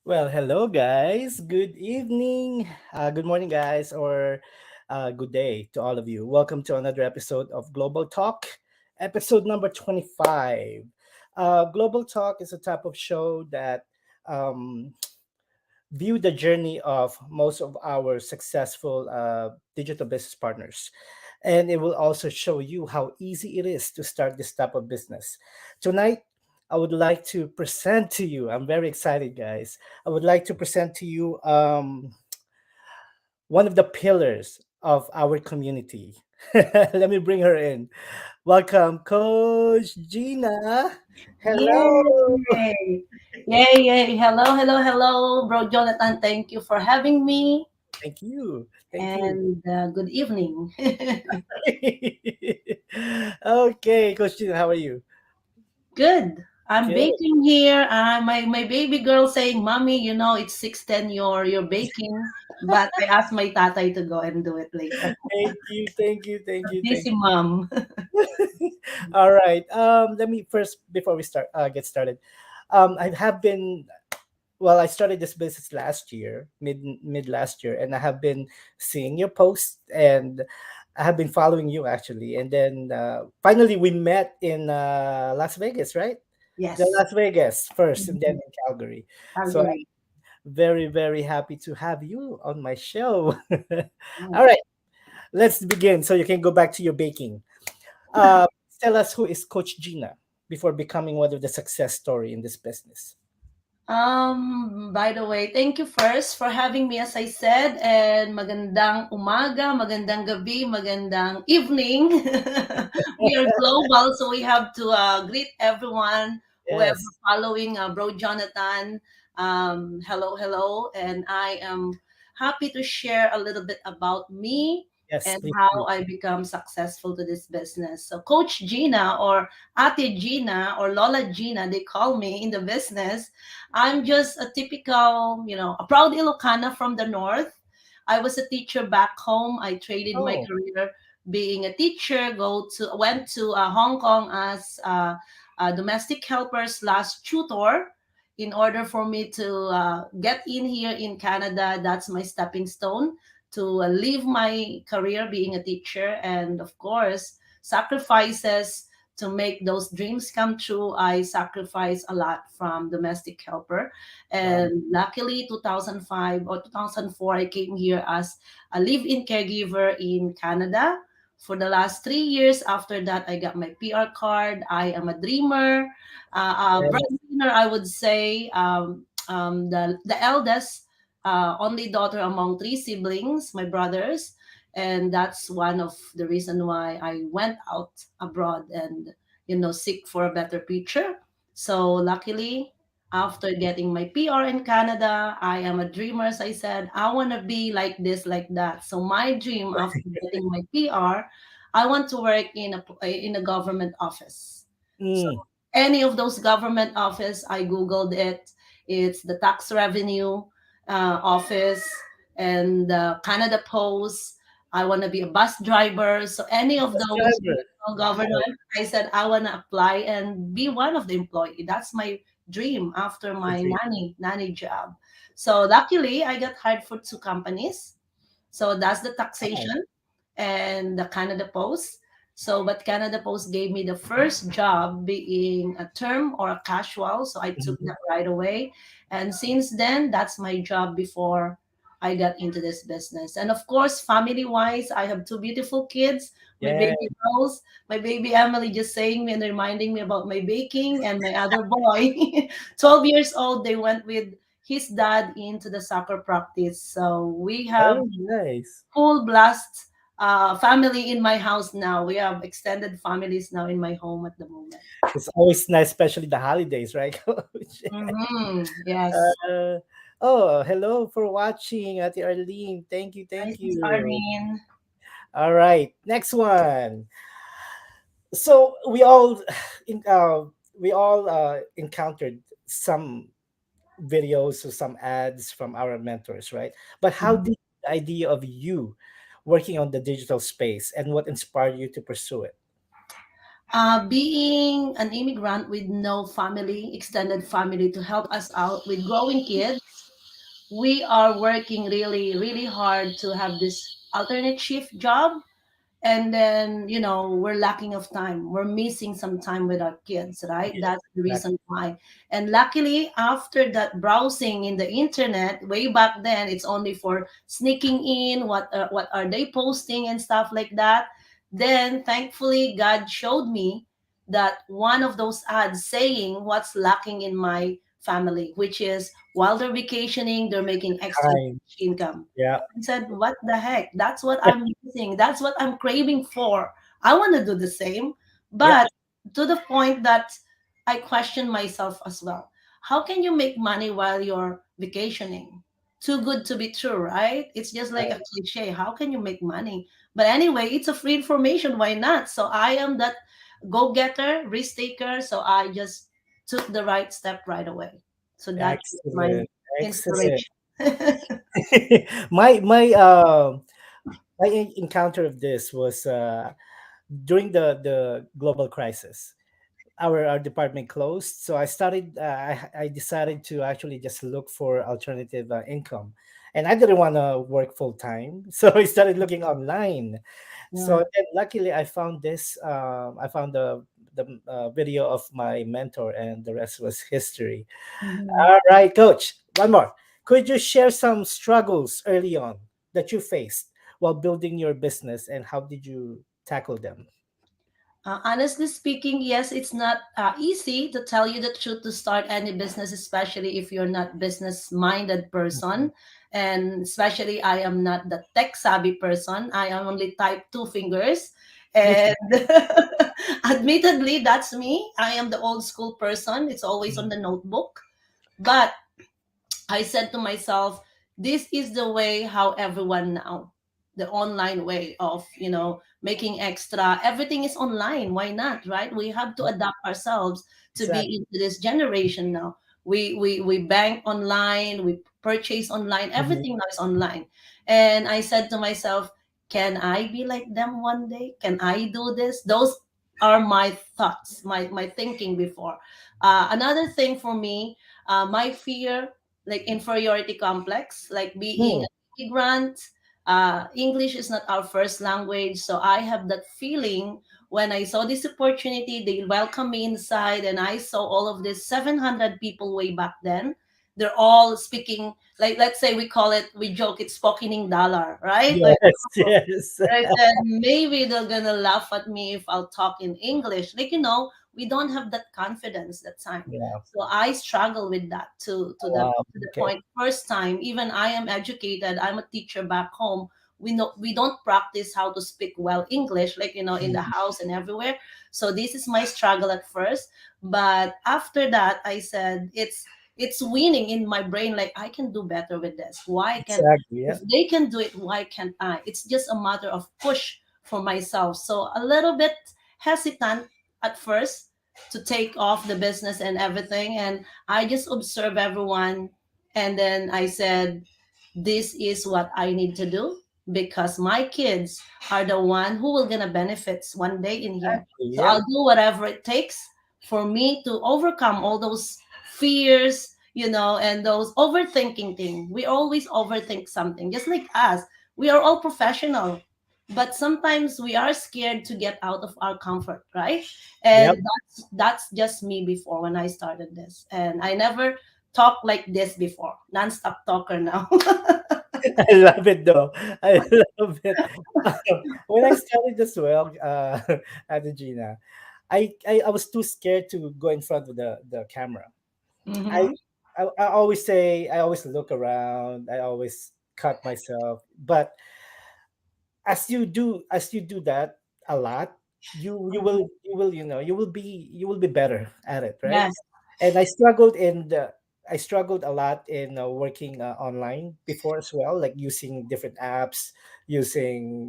Well, hello, guys. Good evening, good morning, guys, or good day to all of you. Welcome to another episode of Global Talk, episode number 25. Global Talk is a type of show that um, view the journey of most of our successful digital business partners. And it will also show you how easy it is to start this type of business. Tonight, I would like to present to you, I'm very excited, guys. I would like to present to you one of the pillars of our community. Let me bring her in. Welcome, Coach Gina. Hello. Yay! Yay, yay. Hello, bro Jonathan. Thank you for having me. Thank you. Thank you. And good evening. Okay, Coach Gina, how are you? Good. I'm Good. baking here. My baby girl saying, "Mommy, it's 6:10. You're baking." But I asked my tatay to go and do it later. Thank you. Thank you. Thank you. Thank Busy mom. you. All right. Let me first before we get started. I have been well. I started this business last year, mid last year, and I have been seeing your posts and I have been following you actually. And then finally we met in Las Vegas, right? The Yes. Las Vegas first, and then Mhm. in Calgary. So Calgary. very, very happy to have you on my show. Oh. All right, let's begin so you can go back to your baking. Uh, Tell us who is Coach Gina before becoming one of the success story in this business. By the way, thank you first for having me, as I said, and magandang umaga, magandang gabi, magandang evening. We are global, so we have to greet everyone, whoever Yes, following Bro Jonathan. Hello, and I am happy to share a little bit about me yes, and please how do. I become successful to this business. So, Coach Gina or Ate Gina or Lola Gina, they call me in the business. I'm just a typical, a proud Ilocana from the north. I was a teacher back home. I traded my Oh, career being a teacher. Went to Hong Kong as a domestic helper slash tutor. In order for me to get in here in Canada, that's my stepping stone to leave my career being a teacher, and of course sacrifices to make those dreams come true. I sacrificed a lot from domestic helper. wow. And luckily, 2005 or 2004, I came here as a live in caregiver in Canada. For the last 3 years after that, I got my PR card. I am a dreamer, Yes, breadwinner, I would say. The eldest, only daughter among three siblings, my brothers, and that's one of the reason why I went out abroad and seek for a better future. So luckily, after getting my PR in Canada, I am a dreamer. As I said, I want to be like this, like that. So my dream after getting my PR, I want to work in a government office. So mm, any of those government office, I googled it. It's the tax revenue office and Canada Post. I want to be a bus driver. So any of bus those driver. Wow. government, I said I want to apply and be one of the employee. That's my dream after The my dream. nanny job. So luckily, I got hired for two companies. So that's the Wow. taxation and the Canada Post. So, but Canada Post gave me the first job being a term or a casual. So I took Mhm. that right away. And since then, that's my job before I got into this business. And of course, family wise, I have two beautiful kids. My Yeah. baby girls, my baby Emily just saying me and reminding me about my baking, and my other boy, 12 years old, they went with his dad into the soccer practice. So we have Oh, nice. full blast family in my house now. We have extended families now in my home at the moment. It's always nice, especially the holidays, right, Coach? Yes. Uh, oh, hello for watching, Ate Arlene. Thank you, Hi, thank Sis you. Arlene. All right, next one. So in, uh, we all encountered some videos or some ads from our mentors, right? But how Mhm. did the idea of you working on the digital space and what inspired you to pursue it? Being an immigrant with no family, extended family to help us out with growing kids, we are working really, really hard to have this alternate shift job. And then, we're lacking of time. We're missing some time with our kids, right? Yes, That's the exactly. reason why. And luckily, after that browsing in the internet way back then, it's only for sneaking in what are they posting and stuff like that. Then thankfully God showed me that one of those ads saying what's lacking in my family, which is while they're vacationing they're making extra Time. income. Yeah. I said, what the heck? That's what I'm missing. That's what I'm craving for. I want to do the same. Yeah. But to the point that I question myself as well. How can you make money while you're vacationing? Too good to be true, right? It's just like a cliche. How can you make money? But anyway, it's a free information. Why not? So I am that go getter, risk taker. So I just took the right step right away. So that's my Excellent. Excellent. inspiration. My encounter of this was during the global crisis. Our department closed, so I decided to actually just look for alternative income, and I didn't want to work full time, so I started looking online. So Yeah. then luckily I found this. I found the video of my mentor, and the rest was history. Mhm. All right, coach, one more. Could you share some struggles early on that you faced while building your business, and how did you tackle them? Honestly speaking, yes, it's not easy to tell you the truth to start any business, especially if you're not business-minded person. And especially, I am not the tech-savvy person. I am only type two fingers. And admittedly, that's me. I am the old school person. It's always on the notebook. But I said to myself, this is the way how everyone now, the online way of, making extra. Everything is online. Why not, right? We have to Yep, adapt ourselves to be exactly. into this generation now. We bank online, we purchase online, Mhm. everything now is online. And I said to myself, can I be like them one day? Can I do this? Those are my thoughts, my thinking before. Another thing for me, my fear like inferiority complex, like being Hmm. an immigrant. English is not our first language, so I have that feeling when I saw this opportunity. They welcome me inside, and I saw all of this 700 people way back then. They're all speaking like let's say we call it we joke it's spokening dollar, right? Like Yes, yes. I said, maybe they're gonna laugh at me if I'll talk in English. Like, we don't have that confidence that time. Yeah. So I struggle with that to the Wow. to the Okay. point. First time, even I am educated, I'm a teacher back home. We don't practice how to speak well English, like in the Mhm. house and everywhere. So this is my struggle at first. But after that, I said it's winning in my brain, like I can do better with this. Why can't Exactly. if Yeah. they can do it, why can't I? It's just a matter of push for myself. So a little bit hesitant at first to take off the business and everything. And I just observe everyone. And then I said, this is what I need to do because my kids are the one who will gonna benefits one day in here. So Yeah. I'll do whatever it takes for me to overcome all those fears, and those overthinking thing. We always overthink something, just like us. We are all professional, but sometimes we are scared to get out of our comfort, right? And Yep. that's just me before when I started this, and I never talked like this before. Non-stop talker now. I love it though. I love it. When I started as well, Ate Gina, I was too scared to go in front of the camera. I, Mm-hmm. I always say, I always look around, I always cut myself. But as you do that a lot, you will be better at it, right? Yes. And I struggled a lot in working online before as well, like using different apps, using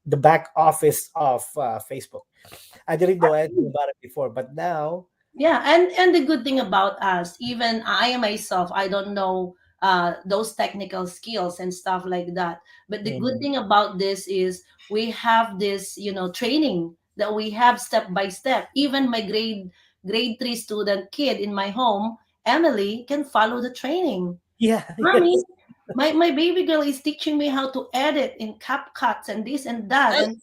the back office of Facebook. I didn't know anything about it before, but now. Yeah, and the good thing about us, even I myself, I don't know those technical skills and stuff like that. But the good Mhm. thing about this is we have this, training that we have step by step. Even my grade 3 student kid in my home, Emily, can follow the training. Yeah. Mommy, Yes. my baby girl is teaching me how to edit in CapCut and this and that. And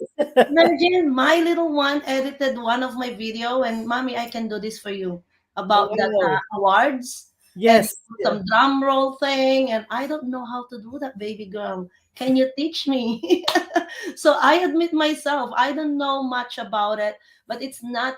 imagine my little one edited one of my video and mommy, I can do this for you about that Wow. awards and Yes. Yeah. some drum roll thing. And I don't know how to do that, baby girl. Can you teach me? So I admit myself, I don't know much about it, but it's not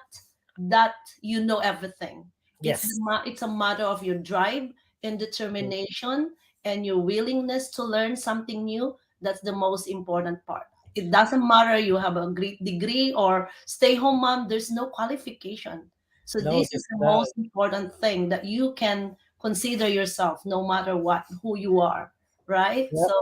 that you know everything. Yes. It's a matter of your drive and determination and your willingness to learn something new. That's the most important part. It doesn't matter you have a great degree or stay home mom, there's no qualification. So No, this is just the that. most important thing that you can consider yourself no matter what, who you are, right? Yep. So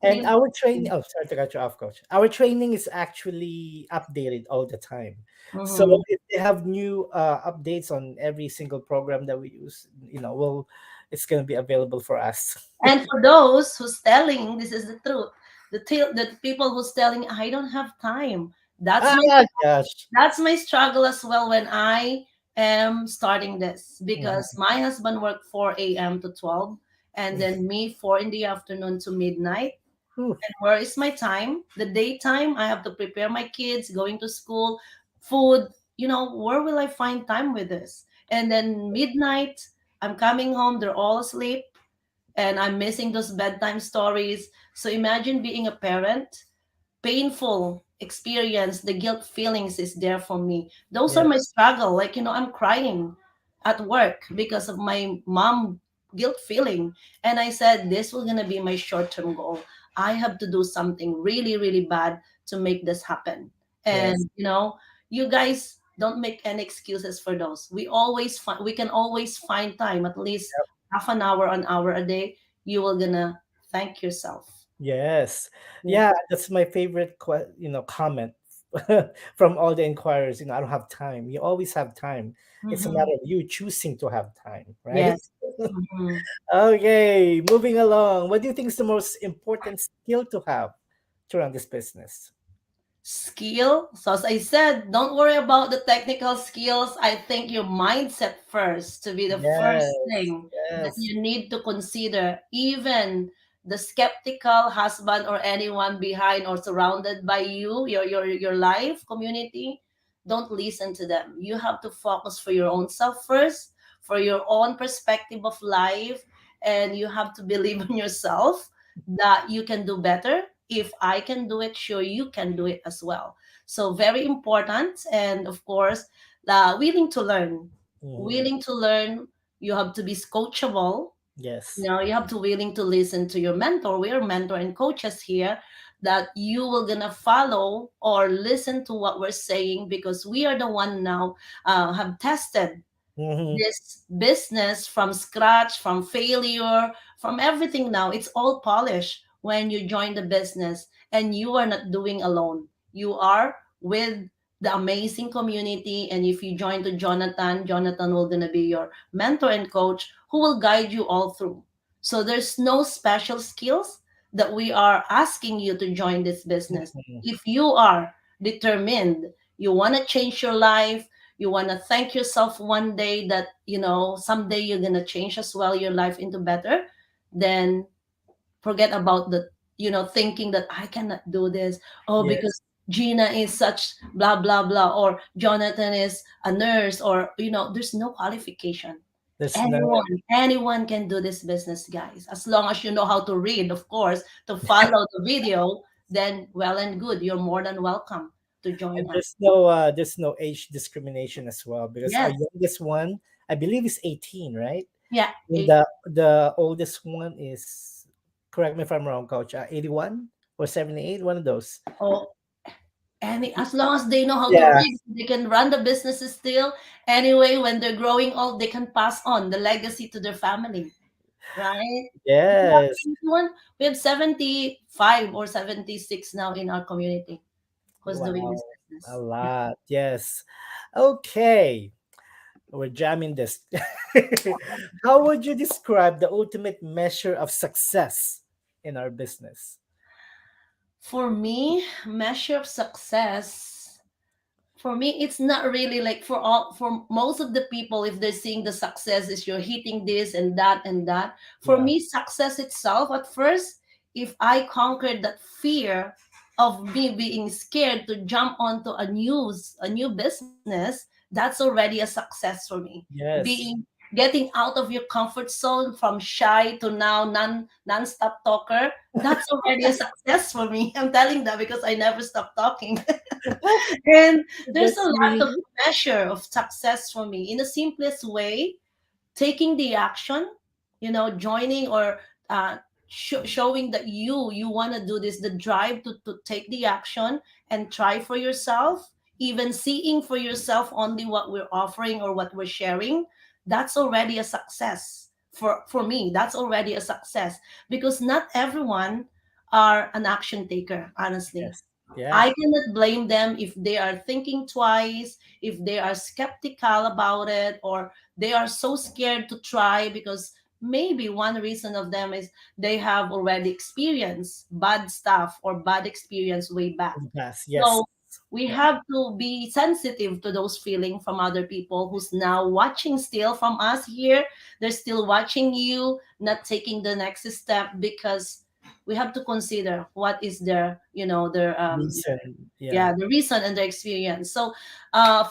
And really. our training, oh, sorry to cut you off, coach. Our training is actually updated all the time. So Mhm. if they have new updates on every single program that we use, well, it's going to be available for us. And for those who's telling, this is the truth. The people who's telling, I don't have time. That's my Ah, gosh. that's my struggle as well when I am starting this because Mhm. my husband worked 4 a.m. to 12 and then me 4 in the afternoon to midnight. Whew. And where is my time? The daytime, I have to prepare my kids, going to school, food. Where will I find time with this? And then midnight, I'm coming home, they're all asleep and I'm missing those bedtime stories. So imagine being a parent, painful experience, the guilt feelings is there for me. Those are Yeah. my struggle. Like, I'm crying at work because of my mom guilt feeling. And I said, this was gonna be my short-term goal. I have to do something really, really bad to make this happen. Yes. And you guys don't make any excuses for those. We can always find time, at least half an hour a day. You will gonna thank yourself. Yes. Yeah. Yeah, that's my favorite comment from all the inquirers. I don't have time. You always have time. It's a Mhm. matter of you choosing to have time, right? Yes. Mhm. Okay, moving along. What do you think is the most important skill to have to run this business? Skill. So as I said, don't worry about the technical skills. I think your mindset first to be the first Yes. thing that Yes. you need to consider. Even the skeptical husband or anyone behind or surrounded by you, your life community, don't listen to them. You have to focus for your own self first, for your own perspective of life, and you have to believe in yourself that you can do better. If I can do it, sure you can do it as well. So very important, and of course, willing to learn. Hmm. Willing to learn. You have to be coachable. Yes. You have to willing to listen to your mentor. We are mentor and coaches here. That you will gonna follow or listen to what we're saying because we are the one now have tested Hmm. this business from scratch, from failure, from everything now. It's all polished when you join the business and you are not doing alone. You are with the amazing community. And if you join to Jonathan, Jonathan will gonna be your mentor and coach who will guide you all through. So there's no special skills that we are asking you to join this business. Hmm. If you are determined, you want to change your life, you want to thank yourself one day that someday you're going to change as well your life into better, then forget about the thinking that I cannot do this, oh, Yes. because Gina is such blah blah blah, or Jonathan is a nurse, or there's no qualification. There's no. Anyone can do this business, guys, as long as you know how to read, of course, to follow the video. Then well and good, you're more than welcome to And join us. there's no age discrimination as well because our Yes. youngest one, I believe, is 18, right? Yeah. And the oldest one is, correct me if I'm wrong, coach, 81 or 78, one of those. Oh, as long as they know how to Yeah. read, they can run the businesses still. Anyway, when they're growing old, they can pass on the legacy to their family, right? We have Yes. 81, we have 75 or 76 now in our community who's doing this Wow. A business. Yeah. lot. Yes. Okay. We're jamming this. How would you describe the ultimate measure of success in our business? For me, measure of success. For me, it's not really like for most of the people, if they're seeing the success is you're hitting this and that and that. For Yeah. me, success itself at first, if I conquered that fear of me being scared to jump onto a new business, that's already a success for me. Yes. Being Getting out of your comfort zone from shy to now non-stop talker, that's already a success for me. I'm telling that because I never stop talking. And there's a That's lot of really measure of success for me. In the simplest way, taking the action, joining or uh, showing that you want to do this, the drive to take the action and try for yourself, even seeing for yourself only what we're offering or what we're sharing, that's already a success. For me, that's already a success, because not everyone are an action taker, honestly. yes. Yeah. I cannot blame them if they are thinking twice, if they are skeptical about it, or they are so scared to try because maybe one reason of them is they have already experienced bad stuff or bad experience way back. In the past. Yes. So we Yeah. have to be sensitive to those feelings from other people who's now watching still from us here. They're still watching you, not taking the next step, because we have to consider what is their Reason. Yeah. yeah, the reason and the experience. So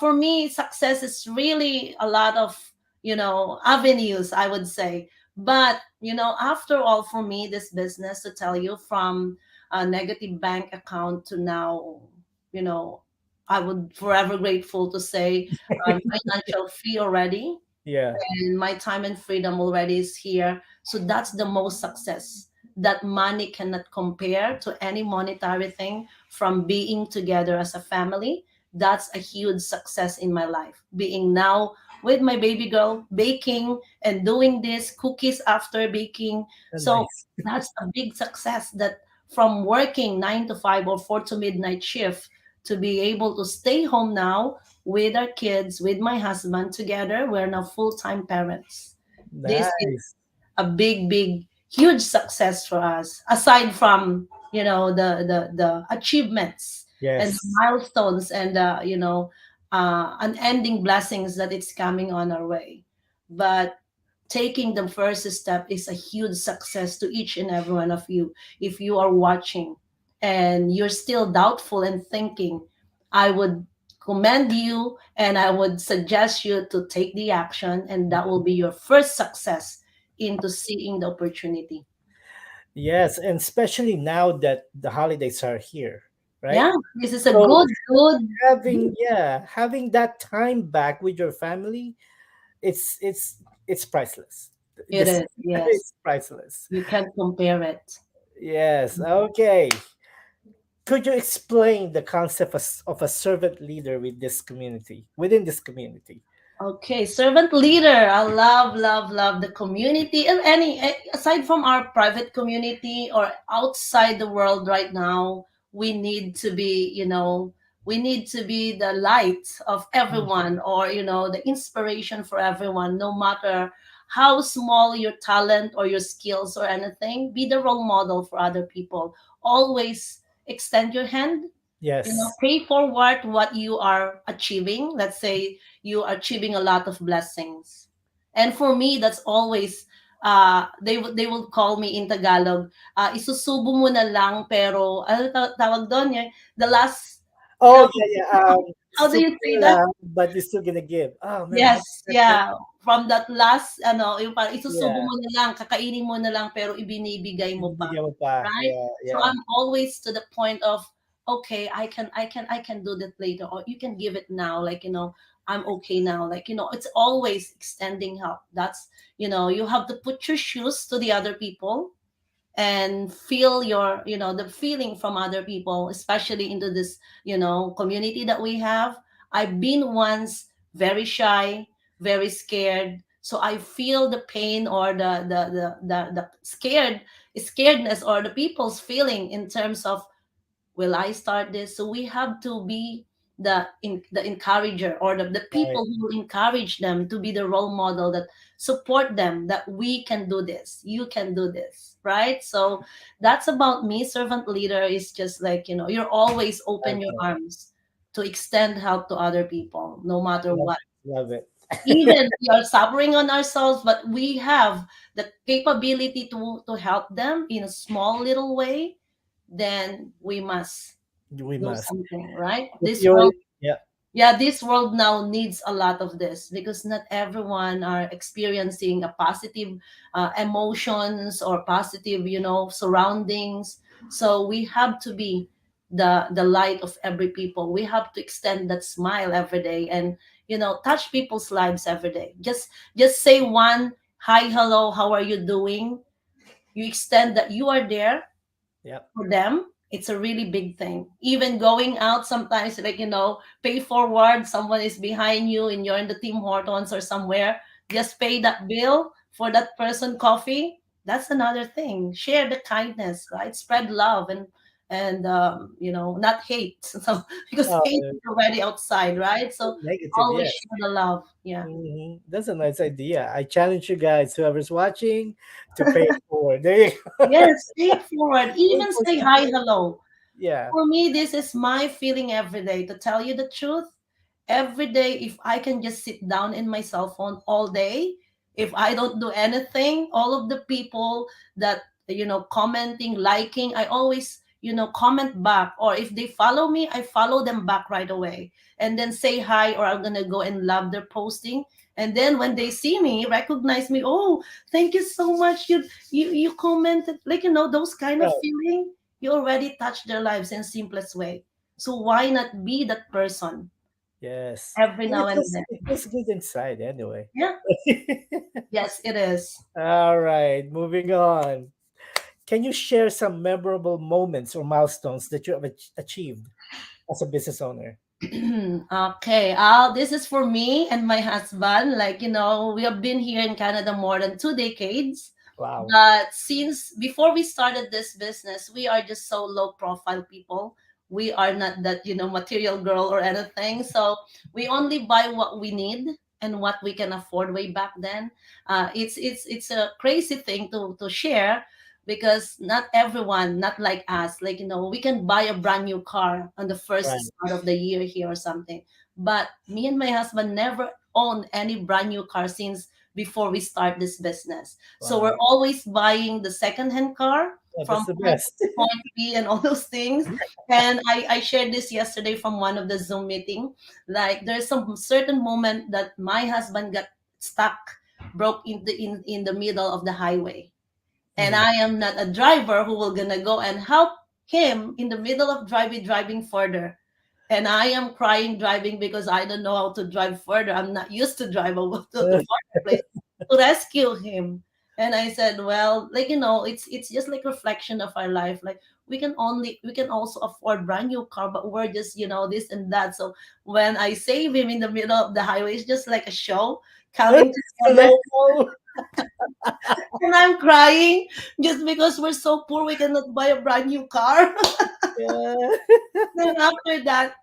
for me, success is really a lot of avenues, I would say. But after all, for me, this business, to tell you, from a negative bank account to now, you know I would forever grateful to say I'm financial free already, Yeah. and my time and freedom already is here. So that's the most success that money cannot compare to any monetary thing. From being together as a family, that's a huge success in my life. Being now with my baby girl, baking and doing this cookies after baking. So Nice. that's a big success, that from working 9 to 5 or 4 to midnight shift, to be able to stay home now with our kids, with my husband together. We're now full time parents. This is Nice. a big, big, huge success for us. Aside from the achievements and the Yes. milestones and unending blessings that it's coming on our way, but taking the first step is a huge success to each and every one of you. If you are watching and you're still doubtful and thinking, I would commend you and I would suggest you to take the action, and that will be your first success into seeing the opportunity. Yes, and especially now that the holidays are here, right? Yeah, this is a So good. having that time back with your family, it's priceless. It Just is, yes. it's priceless. You can't compare it. Yes. Okay. Could you explain the concept of a servant leader within this community? Okay, servant leader. I love, love, love the community. And aside from our private community or outside the world right now, we need to be, we need to be the light of Mm. everyone, or, the inspiration for everyone, no matter how small your talent or your skills or anything. Be the role model for other people. Always extend your hand, Yes. pay forward what you are achieving. Let's say you are achieving a lot of blessings, and for me, that's always they will call me in Tagalog, isusubo mo na lang, pero ano tawag doon, the last, you Oh know yeah, yeah. how do you Super say that? lang, but you're still gonna give. Oh man, how Yes, that term? yeah. From that last, yung parang isusubo Yeah. mo na lang, kakainin mo na lang, pero ibinibigay mo pa. Bibigyan mo pa. Right? Yeah, So yeah. I'm always to the point of, okay, I can do that later, or you can give it now. Like, I'm okay now. Like, it's always extending help. That's, you have to put your shoes to the other people and feel the feeling from other people, especially into this community that we have. I've been once very shy, very scared, so I feel the pain, or the scaredness, or the people's feeling in terms of, will I start this? So we have to be the encourager, or the Right. people who will encourage them to be the role model, that support them, that we can do this, you can do this, right? So that's about me. Servant leader is just like, you're always open your Okay. arms. to extend help to other people, no matter Love what. it. Love it. Even we are suffering on ourselves, but we have the capability to help them in a small little way, then we must We do must. something, right? If This you're, world, yeah, yeah, this world now needs a lot of this because not everyone are experiencing a positive emotions or positive, surroundings. So we have to be the light of every people. We have to extend that smile every day and touch people's lives every day. Just say one hi, hello, how are you doing? You extend that you are there yeah. for them. It's a really big thing. Even going out sometimes, like, pay forward, someone is behind you and you're in the Tim Hortons or somewhere, just pay that bill for that person coffee. That's another thing. Share the kindness, right? Spread love and not hate. So because hate Oh, is already outside, right? So negative, always yes. share the love. Yeah. That's a nice idea. I challenge you guys, whoever's watching, to pay it forward. There you go. Yes, pay it forward. Pay Even for say hi, something. hello. Yeah, For me, this is my feeling every day. To tell you the truth, every day, if I can just sit down in my cell phone all day, if I don't do anything, all of the people that, commenting, liking, I always, comment back. Or if they follow me, I follow them back right away. And then say hi, or I'm going to go and love their posting. And then when they see me, recognize me, oh, thank you so much. You commented, like, those kind of right. feeling, you already touched their lives in simplest way. So why not be that person Yes. every And now and then? it feels good inside anyway. Yeah. Yes, it is. All right, moving on. Can you share some memorable moments or milestones that you have achieved as a business owner? Okay. This is for me and my husband. Like, we have been here in Canada more than 2 decades. Wow. But since before we started this business, we are just so low profile people. We are not that, material girl or anything. So we only buy what we need and what we can afford way back then. It's a crazy thing to share because not everyone, not like us, like, we can buy a brand new car on the first Right. start of the year here or something. But me and my husband never owned any brand new car since before we start this business. So we're Wow. always buying the second-hand car Oh, from that's the point best. A to point B and all those things. And I shared this yesterday from one of the Zoom meeting. Like there's some certain moment that my husband got stuck, broke in the middle of the highway. And Mhm. I am not a driver who will gonna go and help him in the middle of driving further. And I am crying driving because I don't know how to drive further. I'm not used to drive over to further place to rescue him. And I said, well, like, it's just like reflection of our life. Like we can also afford brand new car, but we're just, this and that. So when I save him in the middle of the highway, it's just like a show coming together. Slow-mo. And I'm crying just because we're so poor we cannot buy a brand new car. Yeah. Then after that,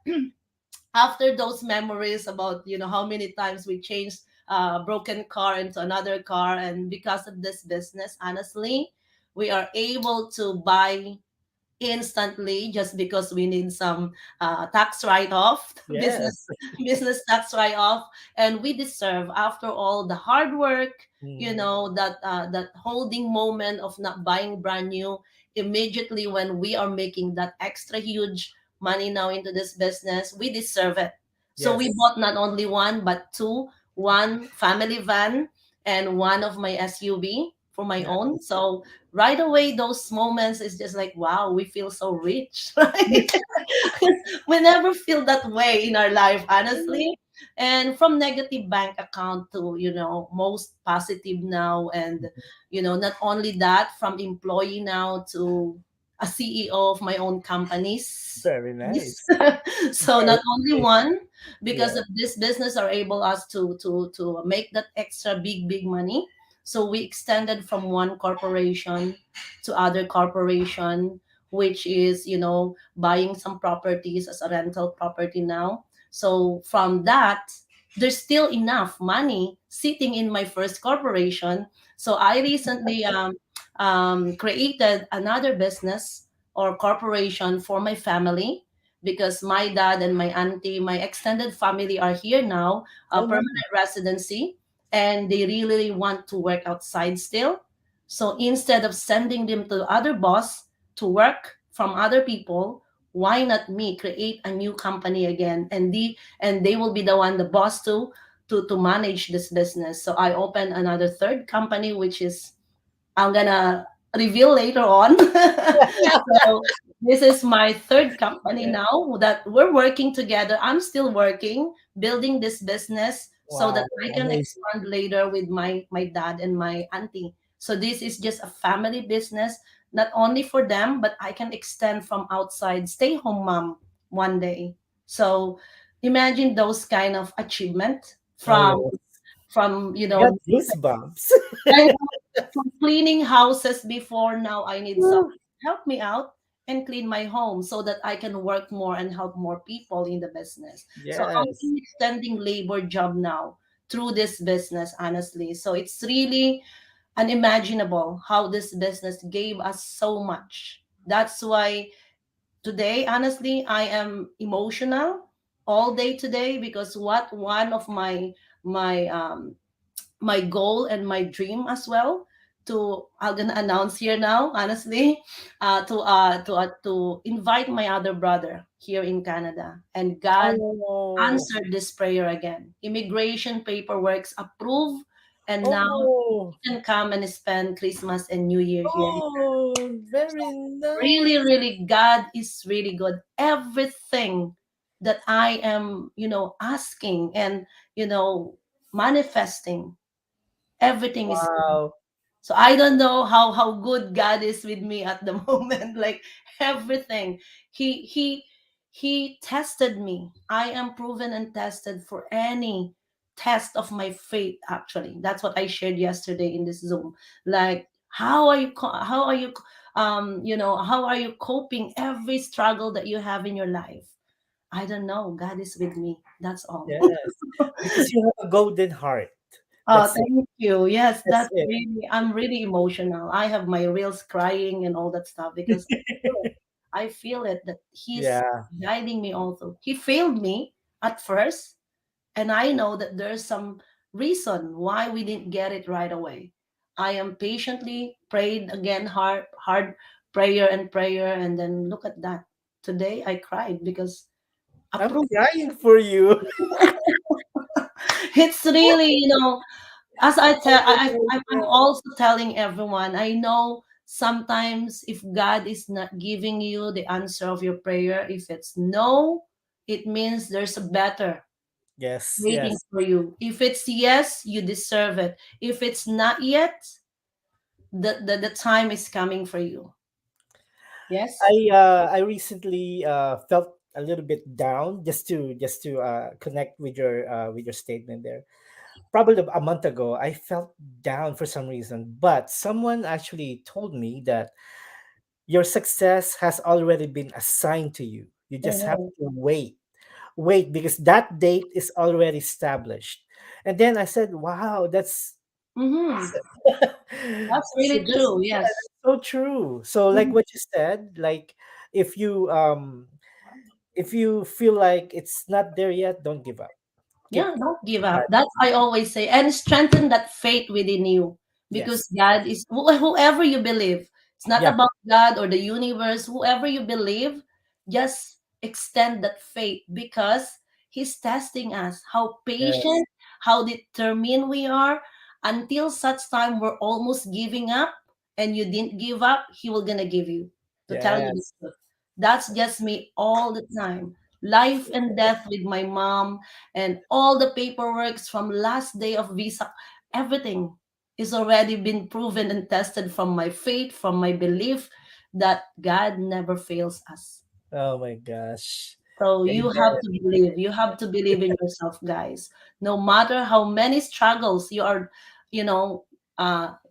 after those memories about how many times we changed a broken car into another car, and because of this business, honestly, we are able to buy instantly just because we need some tax write-off, business Yes. business tax write-off, and we deserve after all the hard work, Mhm. that holding moment of not buying brand new immediately when we are making that extra huge money now into this business. We deserve it. So we Yes. bought not only one but two, one family van and one of my SUV for my own. Nice. So right away those moments is just like, wow, we feel so rich, right? We never feel that way in our life, honestly. And from negative bank account to most positive now, and not only that, from employee now to a CEO of my own companies. Very Yes. nice. So Very not only nice. one, because Yeah. of this business are able us to make that extra big money. So we extended from one corporation to other corporation, which is buying some properties as a rental property now. So from that, there's still enough money sitting in my first corporation. So I recently created another business or corporation for my family because my dad and my auntie, my extended family are here now, Oh, nice. permanent residency, and they really want to work outside still. So instead of sending them to other boss to work from other people, why not me create a new company again, and they will be the one, the boss, to manage this business. So I opened another third company, which is I'm gonna reveal later on. So this is my third company Yeah. now that we're working together. I'm still working, building this business so that Wow, I can amazing. expand later with my dad and my auntie. So this is just a family business, not only for them, but I can extend from outside, stay home mom one day. So imagine those kind of achievement Oh, from yes. from you I got know goosebumps. from cleaning houses before, now I need some help me out and clean my home so that I can work more and help more people in the business. So Yes. I'm extending labor job now through this business, honestly. So it's really unimaginable how this business gave us so much. That's why today, honestly, I am emotional all day today, because what one of my goal and my dream as well, to I'm gonna announce here now, honestly, to invite my other brother here in Canada, and God Oh, answered this prayer again. Immigration paperwork's approved, and now oh, he can come and spend Christmas and New Year here. oh, very Really, nice. really, God is really good. Everything that I am, asking and you know manifesting, everything is. Wow. So I don't know how good God is with me at the moment. Like everything, He tested me. I am proven and tested for any test of my faith. Actually, that's what I shared yesterday in this Zoom. Like how are you coping every struggle that you have in your life? I don't know. God is with me. That's all. Yes. Because you have a golden heart. Oh, That's it. thank you. Yes, That's that's it. really, I'm really emotional. I have my reels crying and all that stuff because I feel it that he's Yeah. guiding me also. He failed me at first, and I know that there's some reason why we didn't get it right away. I am patiently prayed again, hard prayer and prayer, and then look at that. Today I cried because I'm approved. crying for you. It's really, as I tell, Oh my I'm God. also telling everyone, I know sometimes if God is not giving you the answer of your prayer, if it's no, it means there's a better Yes, waiting yes. for you. If it's yes, you deserve it. If it's not yet, the time is coming for you. Yes? I recently felt a little bit down, just to connect with your statement there. Probably a month ago, I felt down for some reason, but someone actually told me that your success has already been assigned to you. You just have Mm-hmm. to wait because that date is already established. And then I said, "Wow, that's Mm-hmm. That's so really that's true. yeah, Yes. that's so true." So like Mhm. what you said, like if you um if you feel like it's not there yet, don't give up. Yeah, Keep don't give God. up. That's I always say, and strengthen that faith within you, because Yes. God is whoever you believe. It's not Yep. about God or the universe. Whoever you believe, just extend that faith, because He's testing us how Yes. patient, how determined we are. Until such time we're almost giving up, and you didn't give up, He will gonna give you. To tell you the Yes. truth, that's just me all the time. Life and death with my mom, and all the paperworks from last day of visa, everything is already been proven and tested from my faith, from my belief that God never fails us. Oh my gosh. So you have Amen. to believe. You have to believe in yourself, guys. No matter how many struggles you are, you know,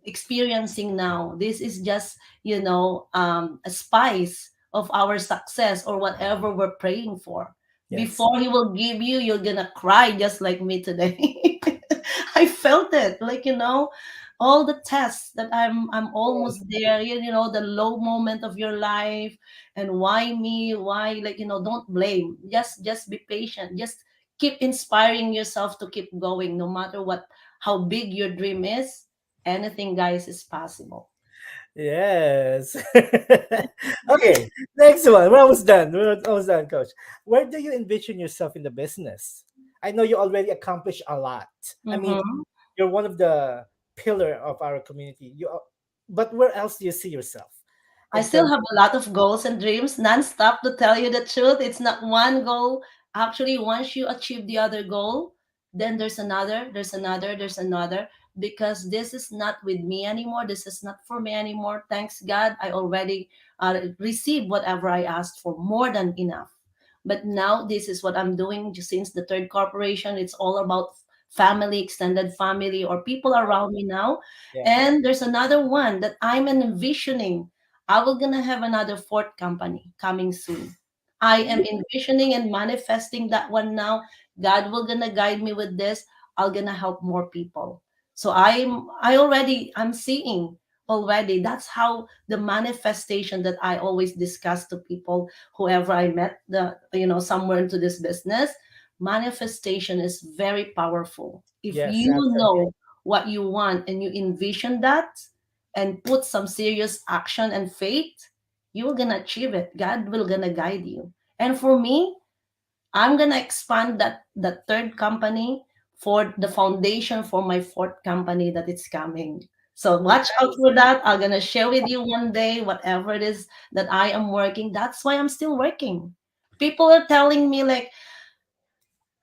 experiencing now, this is just, a spice of our success or whatever we're praying for. Yes. Before He will give you're gonna cry just like me today. I felt it, like all the tests that I'm almost Yes. there. You know, the low moment of your life, and why me? Why, like, don't blame. Just be patient. Just keep inspiring yourself to keep going, no matter what, how big your dream is. Anything, guys, is possible. Yes. Okay, next one. We're almost done. We're almost done, Coach. Where do you envision yourself in the business? I know you already accomplished a lot. I mean, Mm-hmm. you're one of the pillar of our community. But where else do you see yourself I in still terms have a lot of goals and dreams non-stop, to tell you the truth. It's not one goal. Actually, once you achieve the other goal, then there's another, because this is not with me anymore. This is not for me anymore. Thanks God, I already received whatever I asked for, more than enough. But now this is what I'm doing since the third corporation. It's all about family, extended family, or people around me now. yeah. And there's another one that I'm envisioning. I will gonna have another fourth company coming soon. I am envisioning and manifesting that one now. God will gonna guide me with this. I'll gonna help more people. So I'm seeing already. That's how the manifestation that I always discuss to people, whoever I met, somewhere into this business. Manifestation is very powerful. If Yes, you absolutely. know what you want and you envision that, and put some serious action and faith, you're gonna achieve it. God will gonna guide you. And for me, I'm gonna expand that third company for the foundation for my fourth company that is coming. So watch out Nice. for that. I'm gonna share with you one day whatever it is that I am working. That's why I'm still working. People are telling me like,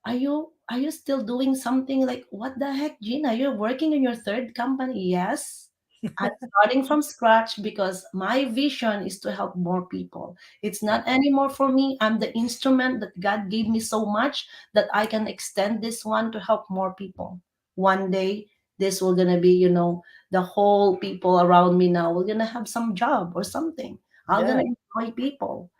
are you still doing something? Like, what the heck, Gina? You're working in your third company? Yes. I'm starting from scratch because my vision is to help more people. It's Yeah. not anymore for me. I'm the instrument that God gave me so much that I can extend this one to help more people. One day, this will gonna be, the whole people around me now will gonna have some job or something. I'm Yeah. gonna employ people.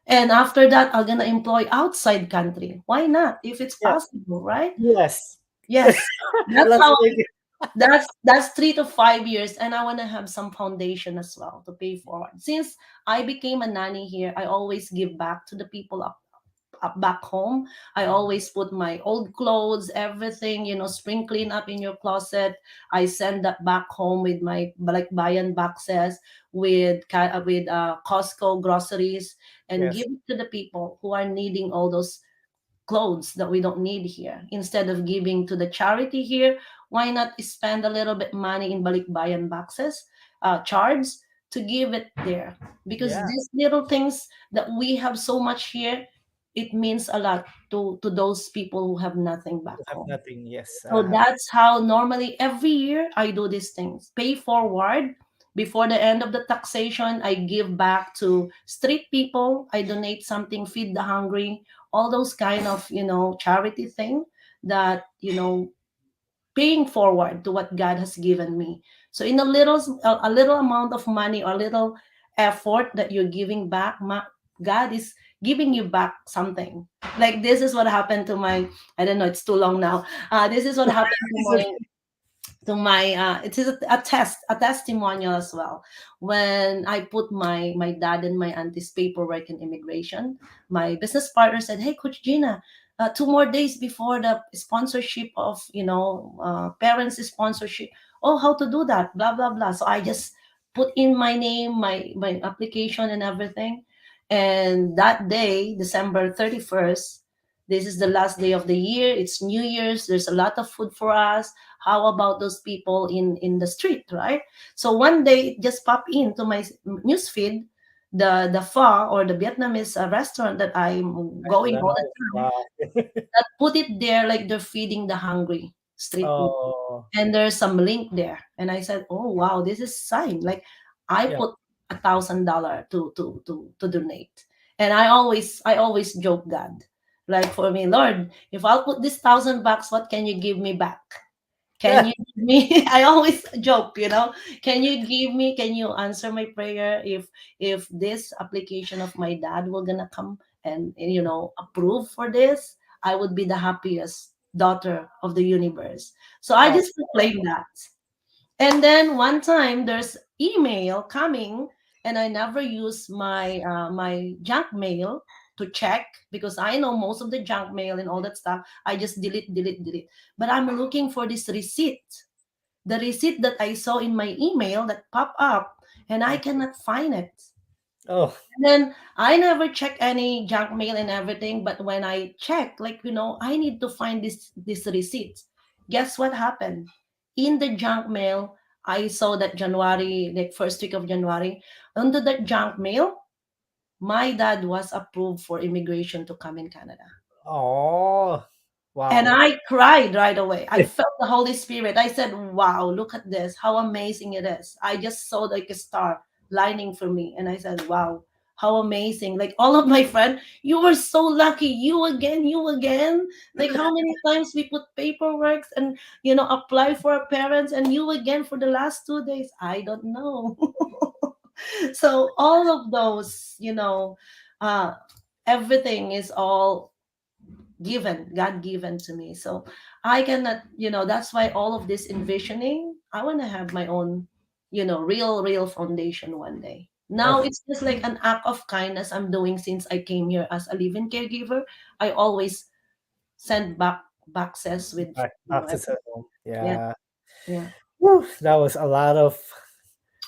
And after that, I'm gonna employ outside country. Why not? If it's Yeah. possible, right? Yes. Yes. That's Lots how of ideas. that's 3 to 5 years, and I want to have some foundation as well to pay forward. Since I became a nanny here, I always give back to the people up back home. I always put my old clothes, everything, spring clean up in your closet. I send that back home with my like buy-in boxes with Costco groceries, and Yes. give it to the people who are needing all those clothes that we don't need here. Instead of giving to the charity here, why not spend a little bit money in balikbayan boxes, charge, to give it there? Because Yeah. these little things that we have so much here, it means a lot to those people who have nothing back You have home. nothing. Yes. So that's how normally every year I do these things. Pay forward. Before the end of the taxation, I give back to street people. I donate something, feed the hungry, all those kind of, charity thing that, paying forward to what God has given me. So in a little amount of money or little effort that you're giving back, God is giving you back something. Like this is what happened to my, I don't know, it's too long now. This is what happened to It's my okay. it is a testimonial as well. When I put my dad and my auntie's paperwork in immigration, my business partner said, "Hey, Coach Gina, 2 more days before the sponsorship of, parents sponsorship. Oh, how to do that, blah blah blah." So I just put in my name, my application and everything. And that day, December 31st, this is the last day of the year. It's New Year's. There's a lot of food for us. How about those people in the street, right? So one day it just popped into my newsfeed, the pho, or the Vietnamese restaurant that I'm I going all the love. time, Wow. that put it there like they're feeding the hungry street people. Oh. And there's some link there. And I said, oh wow, this is sign. Like I Yeah. put $1,000 to donate. And I always joke God. Like for me, Lord, if I'll put this $1,000, what can you give me back? Can you give me I always joke. Can you answer my prayer if this application of my dad will gonna come and approve for this? I would be the happiest daughter of the universe. So I Oh. just proclaim that. And then one time there's email coming, and I never use my junk mail to check, because I know most of the junk mail and all that stuff. I just delete, delete, delete. But I'm looking for this receipt, the receipt that I saw in my email that pop up, and I cannot find it. Oh, And then I never check any junk mail and everything, but when I check, like, I need to find this receipt. Guess what happened? In the junk mail, I saw that January, like first week of January, under that junk mail, my dad was approved for immigration to come in Canada. oh, And wow. I cried right away. I felt the Holy Spirit. I said, wow, look at this. How amazing it is. I just saw like a star lining for me. And I said, wow, how amazing. Like all of my friends, you were so lucky. You again, you again. Like how many times we put paperwork and, apply for our parents, and you again for the last 2 days. I don't know. So all of those, uh, everything is all given, God given to me. So I cannot, that's why all of this envisioning, I want to have my own, real foundation one day. Now Okay. it's just like an act of kindness I'm doing since I came here as a living caregiver. I always send boxes with, Boxes at home. yeah, Yeah. yeah, Whew, that was a lot of.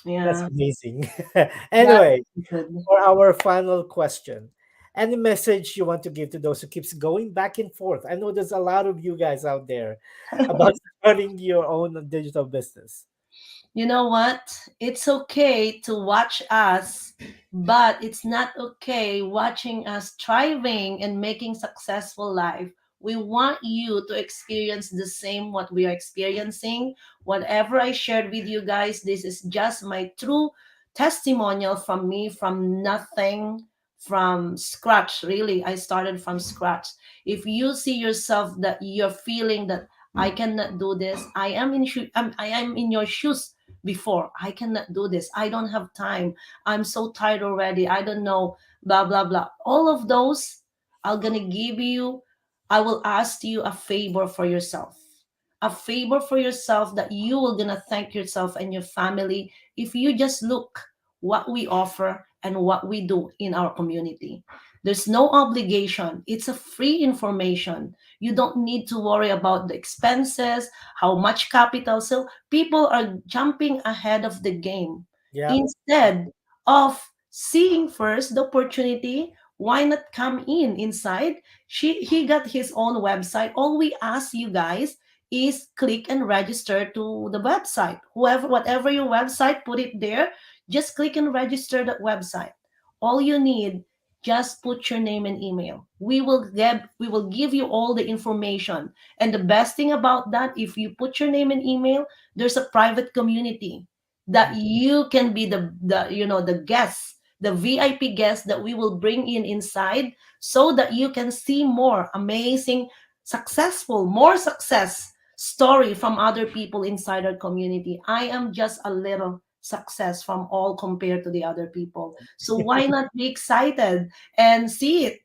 That's yeah. amazing. That's Anyway, good. for our final question, any message you want to give to those who keeps going back and forth? I know there's a lot of you guys out there about starting your own digital business. You know what? It's okay to watch us, but it's not okay watching us thriving and making successful life. We want you to experience the same what we are experiencing. Whatever I shared with you guys, this is just my true testimonial from me, from nothing, from scratch. Really, I started from scratch. If you see yourself that you're feeling that I cannot do this, I am in your shoes before. I cannot do this. I don't have time. I'm so tired already. I don't know, blah, blah, blah. All of those, I'm going to give you, I will ask you a favor for yourself. A favor for yourself that you will going to thank yourself and your family if you just look what we offer and what we do in our community. There's no obligation. It's a free information. You don't need to worry about the expenses, how much capital. So people are jumping ahead of the game Yeah. instead of seeing first the opportunity. Why not come inside? He got his own website. All we ask you guys is click and register to the website. Whoever, whatever your website, put it there. Just click and register that website. All you need, just put your name and email. We will give you all the information. And the best thing about that, if you put your name and email, there's a private community that Mm. you can be the guests, the VIP guests that we will bring inside, so that you can see more amazing, successful, more success story from other people inside our community. I am just a little success from all compared to the other people. So why not be excited and see it?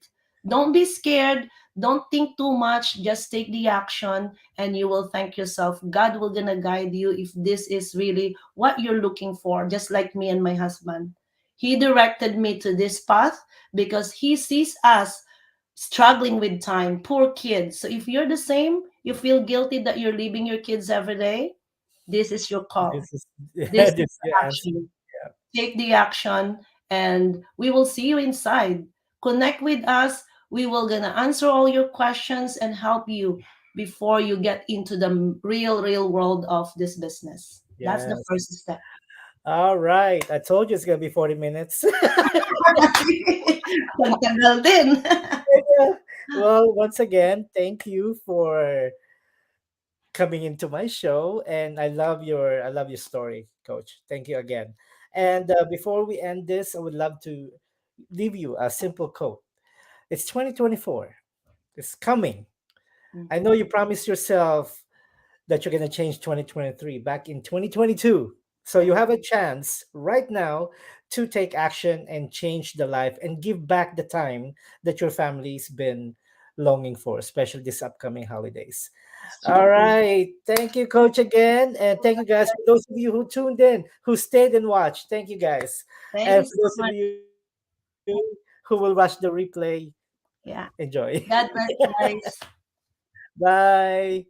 Don't be scared. Don't think too much. Just take the action, and you will thank yourself. God will gonna guide you if this is really what you're looking for. Just like me and my husband, he directed me to this path because he sees us struggling with time, poor kids. So if you're the same, you feel guilty that you're leaving your kids every day, this is your call. This is This this is is the the answer. action. Take the action, and we will see you inside. Connect with us. We will gonna answer all your questions and help you before you get into the real world of this business. That's the Yes. first step. All right. I told you it's gonna be 40 minutes. Pagtagal din. Well, once again, thank you for coming into my show, and I love your story, Coach. Thank you again. And before we end this, I would love to leave you a simple quote. It's 2024. It's coming. I know you promised yourself that you're going to change 2023 back in 2022. So you have a chance right now to take action and change the life and give back the time that your family's been longing for, especially this upcoming holidays. All right. Thank you, Coach, again. And thank you, guys, for those of you who tuned in, who stayed and watched. Thank you, guys. Thank And you for so those of much. you who will watch the replay, Yeah. enjoy. God bless, guys. Bye.